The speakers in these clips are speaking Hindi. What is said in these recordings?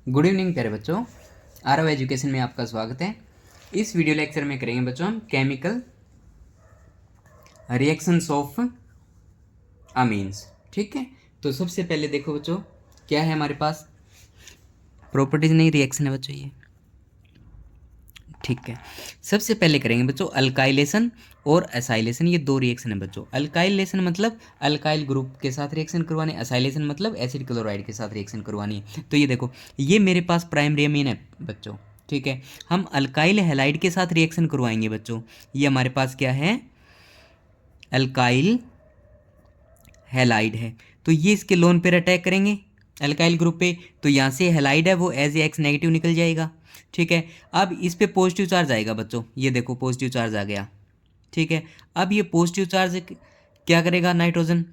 गुड इवनिंग प्यारे बच्चों, आरव एजुकेशन में आपका स्वागत है। इस वीडियो लेक्चर में करेंगे बच्चों हम केमिकल रिएक्शंस ऑफ अमीन्स। ठीक है, तो सबसे पहले देखो बच्चों क्या है हमारे पास, प्रॉपर्टीज नहीं रिएक्शन है बच्चों ये। ठीक है, सबसे पहले करेंगे बच्चों अल्काइलेशन और एसाइलेशन। ये दो रिएक्शन है बच्चों। अल्काइलेशन मतलब अल्काइल ग्रुप के साथ रिएक्शन करवानी, एसाइलेशन मतलब एसिड क्लोराइड के साथ रिएक्शन करवानी है। तो ये देखो, ये मेरे पास प्राइमरी अमीन है बच्चों। ठीक है, हम अल्काइल हैलाइड के साथ रिएक्शन करवाएंगे बच्चों। ये हमारे पास क्या है, अल्काइल हैलाइड है। तो ये इसके लोन पर अटैक करेंगे अल्काइल ग्रुप पे, तो यहाँ से हैलाइड है वो एज ए एक्स नेगेटिव निकल जाएगा। ठीक है, अब इस पे पॉजिटिव चार्ज आएगा बच्चों। ये देखो पॉजिटिव चार्ज आ गया। ठीक है, अब ये पॉजिटिव चार्ज क्या करेगा, नाइट्रोजन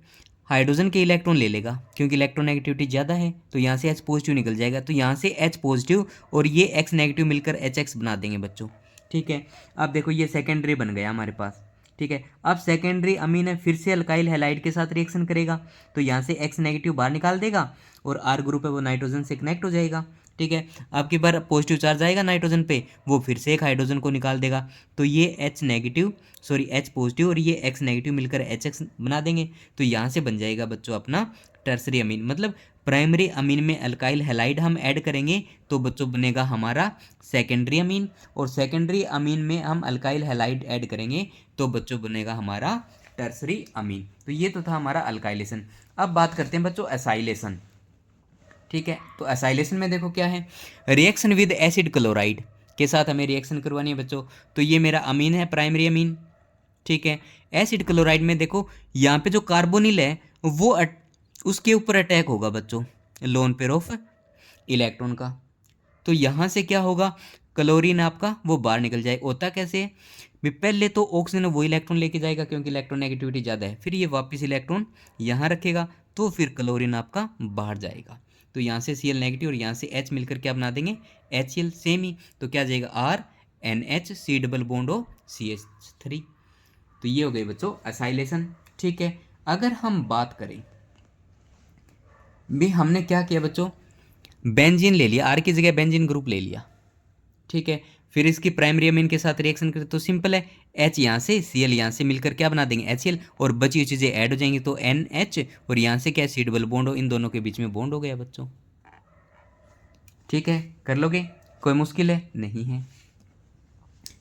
हाइड्रोजन के इलेक्ट्रॉन ले लेगा, क्योंकि इलेक्ट्रोनेगेटिविटी ज़्यादा है। तो यहाँ से H पॉजिटिव निकल जाएगा, तो यहाँ से H पॉजिटिव और ये X नेगेटिव मिलकर HX बना देंगे बच्चों। ठीक है, अब देखो ये सेकेंडरी बन गया हमारे पास। ठीक है, अब सेकेंडरी अमीन है, फिर से अल्काइल हैलाइड के साथ रिएक्शन करेगा, तो यहाँ से X नेगेटिव बाहर निकाल देगा और R ग्रुप है वो नाइट्रोजन से कनेक्ट हो जाएगा। ठीक है, अब की बार पॉजिटिव चार्ज आएगा नाइट्रोजन पे, वो फिर से एक हाइड्रोजन को निकाल देगा, तो ये H पॉजिटिव और ये X नेगेटिव मिलकर HX बना देंगे। तो यहाँ से बन जाएगा बच्चों अपना टर्सरी अमीन। मतलब प्राइमरी अमीन में अल्काइल हैलाइड हम ऐड करेंगे तो बच्चों बनेगा हमारा सेकेंडरी अमीन, और सेकेंडरी अमीन में हम अल्काइल हैलाइड ऐड करेंगे तो बच्चों बनेगा हमारा टर्सरी अमीन। तो ये तो था हमारा अल्काइलेशन। अब बात करते हैं बच्चों एसाइलेशन। ठीक है, तो एसाइलेशन में देखो क्या है, रिएक्शन विद एसिड क्लोराइड के साथ हमें रिएक्शन करवानी है बच्चों। तो ये मेरा अमीन है, प्राइमरी अमीन। ठीक है, एसिड क्लोराइड में देखो यहाँ पे जो कार्बोनिल है वो उसके ऊपर अटैक होगा बच्चों, लोन पेयर ऑफ इलेक्ट्रॉन का। तो यहाँ से क्या होगा, क्लोरीन आपका वो बाहर निकल जाए। होता कैसे है भी, पहले तो ऑक्सीजन वो इलेक्ट्रॉन लेके जाएगा क्योंकि इलेक्ट्रॉन नेगेटिविटी ज़्यादा है, फिर ये वापस इलेक्ट्रॉन यहाँ रखेगा, तो फिर क्लोरीन आपका बाहर जाएगा। तो यहाँ से Cl नेगेटिव और यहाँ से H मिलकर क्या बना देंगे, HCl सेम ही। तो क्या जाएगा RNH C double bond O CH3। तो ये हो गई बच्चों एसाइलेशन। ठीक है, अगर हम बात करें भी, हमने क्या किया बच्चों, बेंजीन ले लिया, आर की जगह बेंजीन ग्रुप ले लिया। ठीक है, फिर इसकी प्राइमरी अमीन के साथ रिएक्शन करें तो सिंपल है, H यहाँ से Cl यहाँ से मिलकर क्या बना देंगे HCl, और बची हुई चीज़ें ऐड हो जाएंगी तो NH, और यहाँ से क्या C डबल बॉन्ड हो, इन दोनों के बीच में बॉन्ड हो गया बच्चों। ठीक है, कर लोगे, कोई मुश्किल है नहीं है।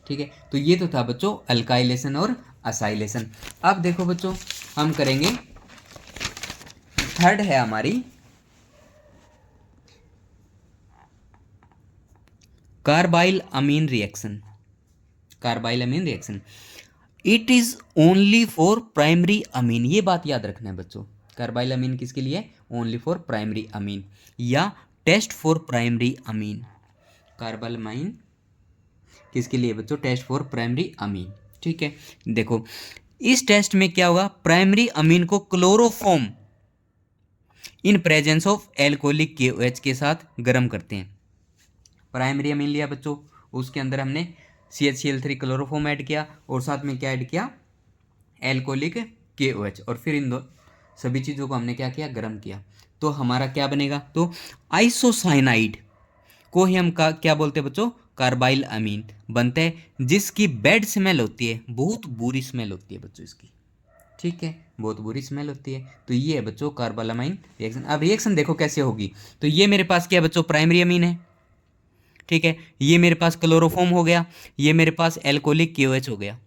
ठीक है, तो ये तो था बच्चों अल्काइलेशन और असाइलेशन। अब देखो बच्चों हम करेंगे, थर्ड है हमारी carbylamine reaction. Carbylamine reaction it is only for primary amine, ये बात याद रखना है बच्चों। कार्बाइल अमीन किसके लिए, ओनली फॉर प्राइमरी अमीन, या test for primary amine. Carbylamine किसके लिए बच्चों, टेस्ट फॉर प्राइमरी अमीन। ठीक है, देखो इस टेस्ट में क्या होगा, प्राइमरी अमीन को chloroform in presence of alcoholic KOH के साथ गर्म करते हैं। प्राइमरी अमीन लिया बच्चों, उसके अंदर हमने CHCl3 क्लोरोफॉर्म ऐड किया और साथ में क्या ऐड किया, एल्कोहलिक KOH, और फिर इन दो सभी चीज़ों को हमने क्या किया, गर्म किया। तो हमारा क्या बनेगा, तो आइसोसाइनाइड को ही हम क्या बोलते हैं बच्चों, कार्बाइल अमीन बनता है, जिसकी बैड स्मेल होती है, बहुत बुरी स्मेल होती है बच्चों इसकी। ठीक है, बहुत बुरी स्मेल होती है। तो ये है बच्चों कार्बालामाइन रिएक्शन। अब रिएक्शन देखो कैसे होगी, तो ये मेरे पास क्या है बच्चों, प्राइमरी अमीन है। ठीक है, ये मेरे पास क्लोरोफॉर्म हो गया, ये मेरे पास एल्कोहलिक KOH हो गया।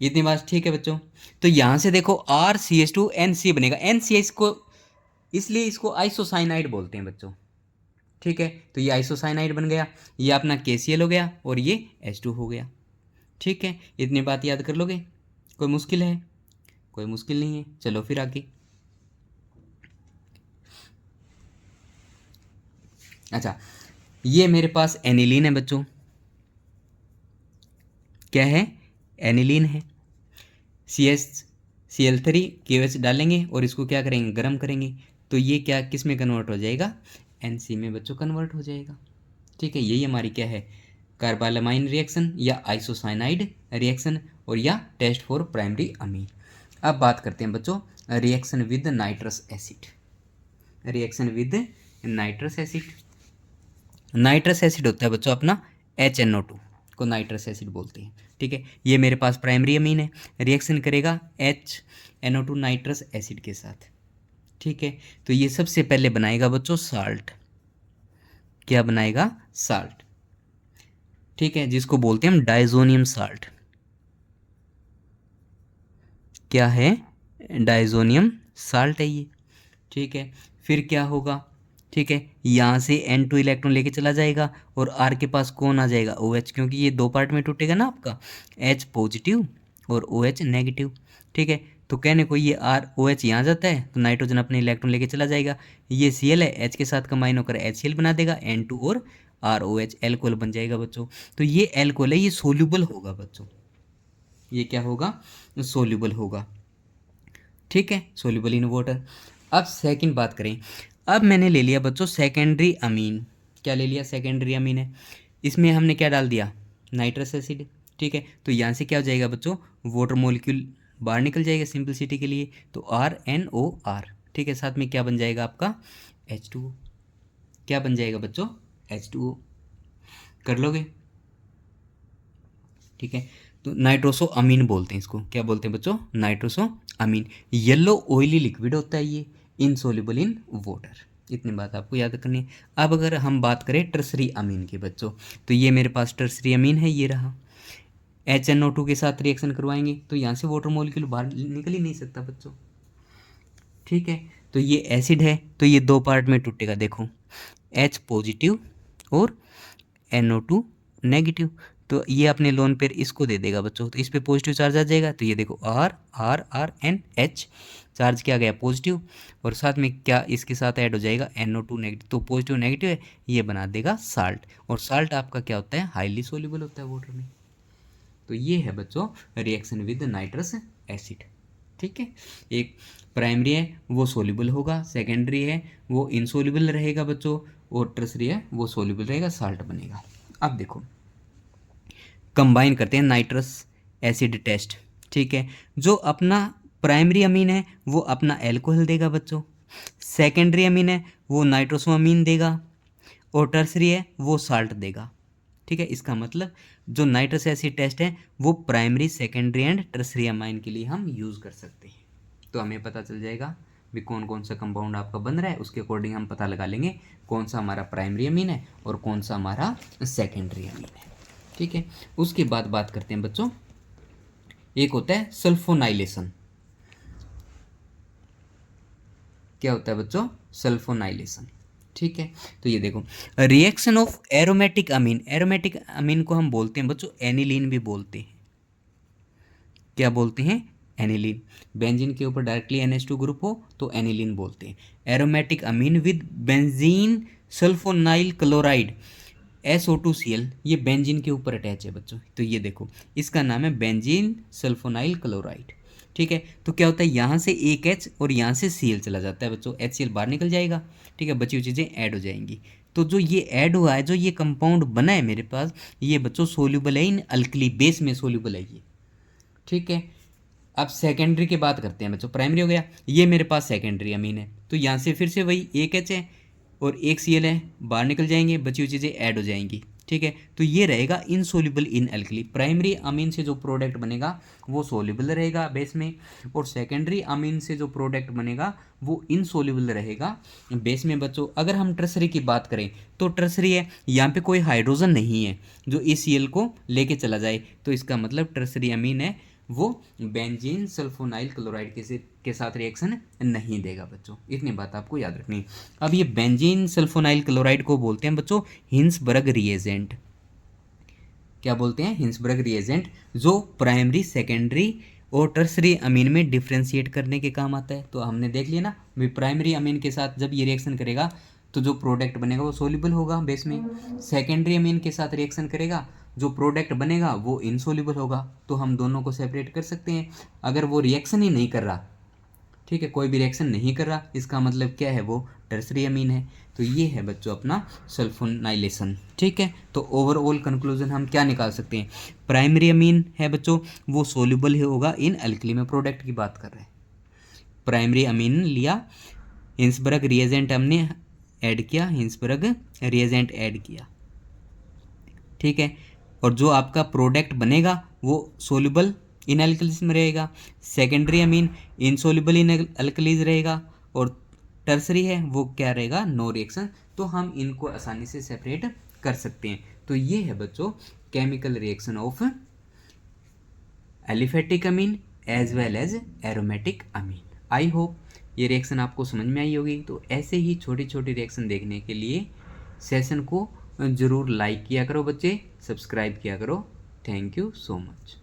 इतनी बात ठीक है बच्चों। तो यहां से देखो RCH2NC बनेगा, NCH को इसलिए इसको आइसोसाइनाइड बोलते हैं बच्चों। ठीक है, तो ये आइसोसाइनाइड बन गया, ये अपना KCl हो गया और ये H2 हो गया। ठीक है, इतनी बात याद कर लोगे, कोई मुश्किल है, कोई मुश्किल नहीं है। चलो फिर आगे। अच्छा, ये मेरे पास एनिलीन है बच्चों। क्या है, एनिलीन है। CH Cl3 KOH डालेंगे और इसको क्या करेंगे, गर्म करेंगे, तो ये क्या किस में कन्वर्ट हो जाएगा, NC में बच्चों कन्वर्ट हो जाएगा। ठीक है, यही हमारी क्या है, कार्बालामाइन रिएक्शन या आइसोसाइनाइड रिएक्शन, और या टेस्ट फॉर प्राइमरी अमीन। अब बात करते हैं बच्चों reaction with nitrous acid. Reaction with nitrous acid. Nitrous acid होता है बच्चों अपना HNO2 को नाइट्रस एसिड बोलते हैं। ठीक है, ये मेरे पास प्राइमरी अमीन है, रिएक्शन करेगा HNO2 नाइट्रस एसिड के साथ। ठीक है, तो ये सबसे पहले बनाएगा बच्चों साल्ट। क्या बनाएगा? साल्ट। ठीक है, जिसको बोलते हैं हम डाइजोनियम साल्ट। क्या है? डाइजोनियम साल्ट है ये। ठीक है, फिर क्या होगा? ठीक है, यहाँ से N2 इलेक्ट्रॉन लेके चला जाएगा और R के पास कौन आ जाएगा? OH, क्योंकि ये दो पार्ट में टूटेगा ना आपका, H पॉजिटिव और OH नेगेटिव। ठीक है, तो कहने को ये OH यहाँ जाता है तो नाइट्रोजन अपने इलेक्ट्रॉन लेके चला जाएगा। ये Cl है, H के साथ कंबाइन होकर HCl बना देगा, N2 और ROH एल्कोहल बन जाएगा बच्चों। तो ये एल्कोहल है, ये सोल्यूबल होगा बच्चों। ये क्या होगा? सोल्यूबल होगा। ठीक है, सोल्यूबल इन वाटर। अब सेकंड बात करें, अब मैंने ले लिया बच्चों सेकेंडरी अमीन। क्या ले लिया? सेकेंडरी अमीन है। इसमें हमने क्या डाल दिया? Nitrous acid. ठीक है, तो यहाँ से क्या हो जाएगा बच्चों? वाटर मॉलिक्यूल बाहर निकल जाएगा सिंपलिसिटी के लिए, तो RNOR। ठीक है, साथ में क्या बन जाएगा आपका? H2O। क्या बन जाएगा बच्चों? H2O। कर लोगे? ठीक है, तो नाइट्रोसो अमीन बोलते हैं इसको। क्या बोलते हैं बच्चों? नाइट्रोसो अमीन। येलो ऑयली लिक्विड होता है ये, इनसोल्युबल इन वाटर। इतनी बात आपको याद करनी है। अब अगर हम बात करें टर्सरी अमीन की बच्चों, तो ये मेरे पास टर्सरी अमीन है, ये रहा। HNO2 के साथ रिएक्शन करवाएंगे तो यहाँ से वाटर मॉलिक्यूल बाहर निकल ही नहीं सकता बच्चों। ठीक है, तो ये एसिड है, तो ये दो पार्ट में टूटेगा। देखो, H पॉजिटिव और NO2 नेगेटिव। तो ये अपने लोन पेयर इसको दे देगा बच्चों, तो इस पे पॉजिटिव चार्ज आ जाएगा। तो ये देखो RRRNH, चार्ज क्या गया? पॉजिटिव। और साथ में क्या इसके साथ ऐड हो जाएगा? NO2 negative. तो पॉजिटिव नेगेटिव है, ये बना देगा साल्ट। और साल्ट आपका क्या होता है? हाईली सोल्यूबल होता है वाटर में। तो ये है बच्चों रिएक्शन विद नाइट्रस एसिड। ठीक है, एक प्राइमरी है वो सोल्यूबल होगा, सेकेंडरी है वो इनसोल्यूबल रहेगा बच्चों, और टर्सरी है वो सोल्यूबल रहेगा, साल्ट बनेगा। अब देखो, कंबाइन करते हैं नाइट्रस एसिड टेस्ट। ठीक है, जो अपना प्राइमरी अमीन है वो अपना एल्कोहल देगा बच्चों, सेकेंडरी अमीन है वो नाइट्रोसो अमीन देगा, और टर्सरी है वो साल्ट देगा। ठीक है, इसका मतलब जो नाइट्रस एसिड टेस्ट है वो primary, secondary and tertiary amine के लिए हम यूज़ कर सकते हैं। तो हमें पता चल जाएगा भी कौन कौन सा कंपाउंड आपका बन रहा है, उसके अकॉर्डिंग हम पता लगा लेंगे कौन सा हमारा प्राइमरी अमीन है और कौन सा हमारा सेकेंडरी अमीन है। ठीक है, उसके बाद बात करते हैं बच्चों, एक होता है सल्फोनाइलेशन। क्या होता है बच्चों? सल्फोनाइलेशन। ठीक है, तो ये देखो, reaction of aromatic amine. Aromatic amine को हम बोलते हैं बच्चों एनिलीन भी बोलते हैं। क्या बोलते हैं? एनिलीन। बेंजीन के ऊपर डायरेक्टली NH2 ग्रुप हो तो एनिलीन बोलते हैं। Aromatic amine with benzene sulphonyl chloride SO2Cl, ये बेंजीन के ऊपर अटैच है बच्चों। तो ये देखो, इसका नाम है बेंजीन सल्फोनाइल क्लोराइड। ठीक है, तो क्या होता है? यहाँ से एक H और यहाँ से Cl चला जाता है बच्चों, HCl बाहर निकल जाएगा। ठीक है, बची हुई चीज़ें ऐड हो जाएंगी। तो जो ये ऐड हुआ है, जो ये कंपाउंड बना है मेरे पास, ये बच्चों सोल्यूबल है इन अल्कली बेस में, सोल्यूबल है ये। ठीक है, अब सेकेंडरी की बात करते हैं बच्चों। प्राइमरी हो गया, ये मेरे पास सेकेंडरी अमीन है, तो यहाँ से फिर से वही एक H है और एक Cl है, बाहर निकल जाएंगे, बची हुई चीज़ें ऐड हो जाएंगी। ठीक है, तो ये रहेगा insoluble in alkali. Primary amine से जो प्रोडक्ट बनेगा वो सोल्यूबल रहेगा बेस में, और सेकेंडरी अमीन से जो प्रोडक्ट बनेगा वो इनसोल्यूबल रहेगा बेस में बच्चों। अगर हम टर्सरी की बात करें तो टर्सरी है, यहाँ पे कोई हाइड्रोजन नहीं है जो इस Cl को लेके चला जाए, तो इसका मतलब टर्सरी अमीन है वो बेंजीन सल्फोनाइल क्लोराइड के साथ रिएक्शन नहीं देगा बच्चों। इतनी बात आपको याद रखनी है। अब ये बेंजीन सल्फोनाइल क्लोराइड को बोलते हैं बच्चों हिंसबर्ग रिएजेंट। क्या बोलते हैं? हिंसबर्ग रिएजेंट, जो प्राइमरी, सेकेंडरी और टर्सरी अमीन में डिफ्रेंशिएट करने के काम आता है। तो हमने देख लिया ना, भी प्राइमरी अमीन के साथ जब ये रिएक्शन करेगा तो जो प्रोडक्ट बनेगा वो सोल्यूबल होगा बेस में। सेकेंडरी अमीन के साथ रिएक्शन करेगा, जो प्रोडक्ट बनेगा वो इनसोल्यूबल होगा। तो हम दोनों को सेपरेट कर सकते हैं। अगर वो रिएक्शन ही नहीं कर रहा, ठीक है, कोई भी रिएक्शन नहीं कर रहा, इसका मतलब क्या है? वो टर्सरी अमीन है। तो ये है बच्चों अपना सल्फोनाइलेशन। ठीक है, तो ओवरऑल कंक्लूजन हम क्या निकाल सकते हैं? प्राइमरी अमीन है बच्चों वो सोल्यूबल ही होगा इन अल्कली में, प्रोडक्ट की बात कर रहे हैं। प्राइमरी अमीन लिया, हिंसबर्ग रिएजेंट हमने ऐड किया, हिंसबर्ग रिएजेंट ऐड किया, ठीक है। और जो आपका प्रोडक्ट बनेगा वो सोल्यूबल इन अल्कलीज में रहेगा, secondary amine insoluble in alkalis रहेगा, और टर्सरी है वो क्या रहेगा, नो रिएक्शन। तो हम इनको आसानी से सेपरेट कर सकते हैं। तो ये है बच्चों chemical reaction of aliphatic amine as well as aromatic amine. I hope ये रिएक्शन आपको समझ में आई होगी। तो ऐसे ही छोटी छोटी रिएक्शन देखने के लिए सेशन को ज़रूर लाइक किया करो बच्चे, सब्सक्राइब किया करो। Thank you so much.